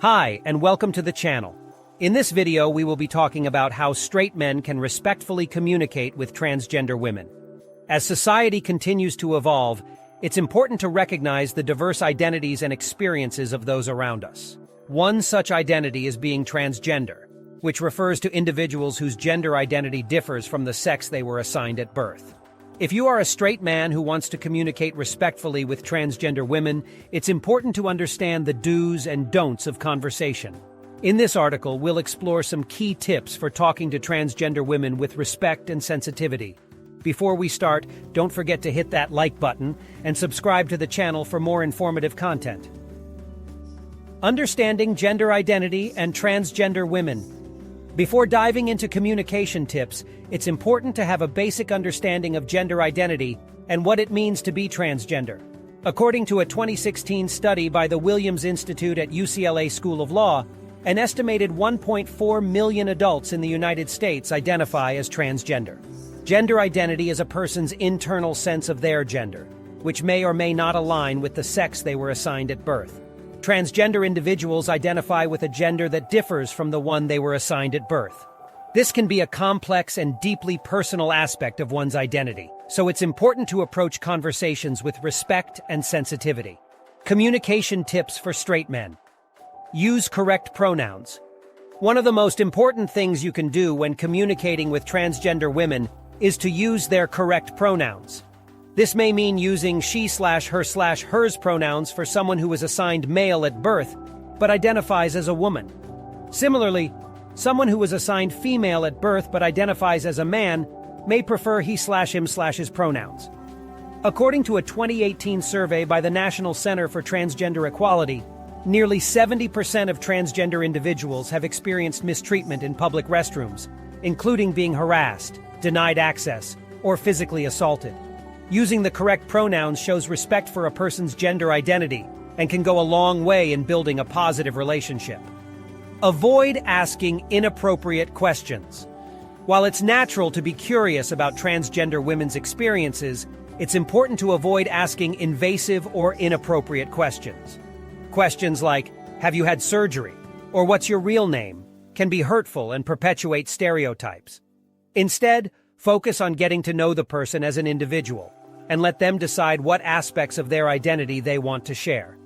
Hi, and welcome to the channel. In this video, we will be talking about how straight men can respectfully communicate with transgender women. As society continues to evolve, it's important to recognize the diverse identities and experiences of those around us. One such identity is being transgender, which refers to individuals whose gender identity differs from the sex they were assigned at birth. If you are a straight man who wants to communicate respectfully with transgender women, it's important to understand the do's and don'ts of conversation. In this article, we'll explore some key tips for talking to transgender women with respect and sensitivity. Before we start, don't forget to hit that like button and subscribe to the channel for more informative content. Understanding gender identity and transgender women. Before diving into communication tips, it's important to have a basic understanding of gender identity and what it means to be transgender. According to a 2016 study by the Williams Institute at UCLA School of Law, an estimated 1.4 million adults in the United States identify as transgender. Gender identity is a person's internal sense of their gender, which may or may not align with the sex they were assigned at birth. Transgender individuals identify with a gender that differs from the one they were assigned at birth. This can be a complex and deeply personal aspect of one's identity, so it's important to approach conversations with respect and sensitivity. Communication tips for straight men. Use correct pronouns. One of the most important things you can do when communicating with transgender women is to use their correct pronouns. This may mean using she/her/hers pronouns for someone who was assigned male at birth, but identifies as a woman. Similarly, someone who was assigned female at birth but identifies as a man may prefer he/him/his pronouns. According to a 2018 survey by the National Center for Transgender Equality, nearly 70% of transgender individuals have experienced mistreatment in public restrooms, including being harassed, denied access, or physically assaulted. Using the correct pronouns shows respect for a person's gender identity and can go a long way in building a positive relationship. Avoid asking inappropriate questions. While it's natural to be curious about transgender women's experiences, it's important to avoid asking invasive or inappropriate questions. Questions like, "Have you had surgery?" or "What's your real name?" can be hurtful and perpetuate stereotypes. Instead, focus on getting to know the person as an individual, and let them decide what aspects of their identity they want to share.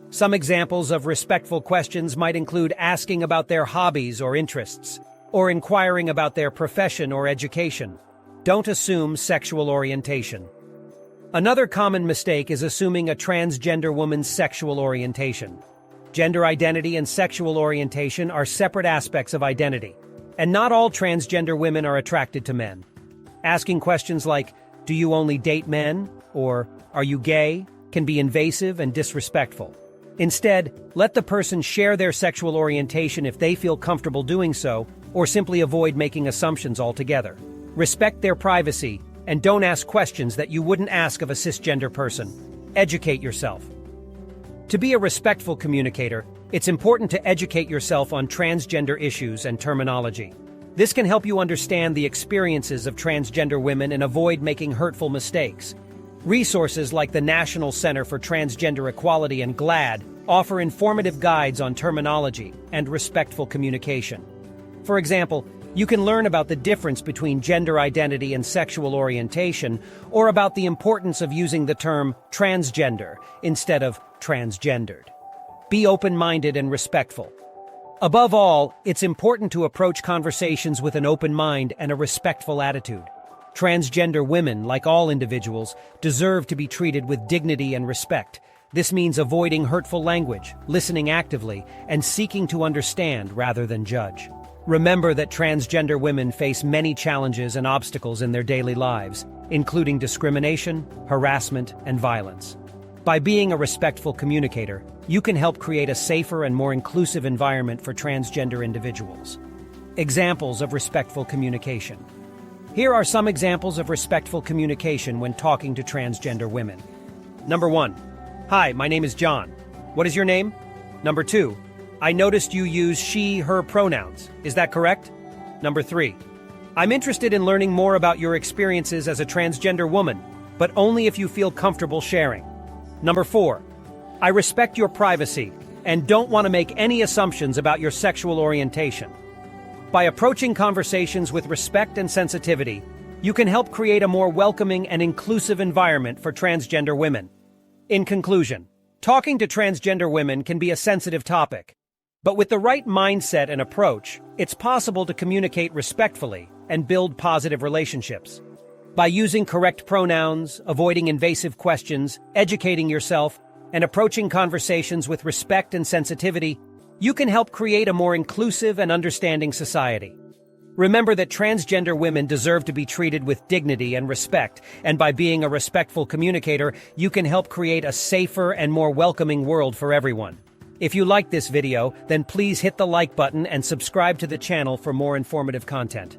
Some examples of respectful questions might include asking about their hobbies or interests, or inquiring about their profession or education. Don't assume sexual orientation. Another common mistake is assuming a transgender woman's sexual orientation. Gender identity and sexual orientation are separate aspects of identity, and not all transgender women are attracted to men. Asking questions like, "Do you only date men?" or "Are you gay?" can be invasive and disrespectful. Instead, let the person share their sexual orientation if they feel comfortable doing so, or simply avoid making assumptions altogether. Respect their privacy, and don't ask questions that you wouldn't ask of a cisgender person. Educate yourself. To be a respectful communicator, it's important to educate yourself on transgender issues and terminology. This can help you understand the experiences of transgender women and avoid making hurtful mistakes. Resources like the National Center for Transgender Equality and GLAAD offer informative guides on terminology and respectful communication. For example, you can learn about the difference between gender identity and sexual orientation, or about the importance of using the term transgender instead of transgendered. Be open-minded and respectful. Above all, it's important to approach conversations with an open mind and a respectful attitude. Transgender women, like all individuals, deserve to be treated with dignity and respect. This means avoiding hurtful language, listening actively, and seeking to understand rather than judge. Remember that transgender women face many challenges and obstacles in their daily lives, including discrimination, harassment, and violence. By being a respectful communicator, you can help create a safer and more inclusive environment for transgender individuals. Examples of respectful communication. Here are some examples of respectful communication when talking to transgender women. Number 1. "Hi, my name is John. What is your name?" Number 2. "I noticed you use she/her pronouns. Is that correct?" Number 3. "I'm interested in learning more about your experiences as a transgender woman, but only if you feel comfortable sharing." Number 4. "I respect your privacy and don't want to make any assumptions about your sexual orientation. By approaching conversations with respect and sensitivity, you can help create a more welcoming and inclusive environment for transgender women. In conclusion, talking to transgender women can be a sensitive topic, but with the right mindset and approach, it's possible to communicate respectfully and build positive relationships. By using correct pronouns, avoiding invasive questions, educating yourself, and approaching conversations with respect and sensitivity, you can help create a more inclusive and understanding society. Remember that transgender women deserve to be treated with dignity and respect, and by being a respectful communicator, you can help create a safer and more welcoming world for everyone. If you liked this video, then please hit the like button and subscribe to the channel for more informative content.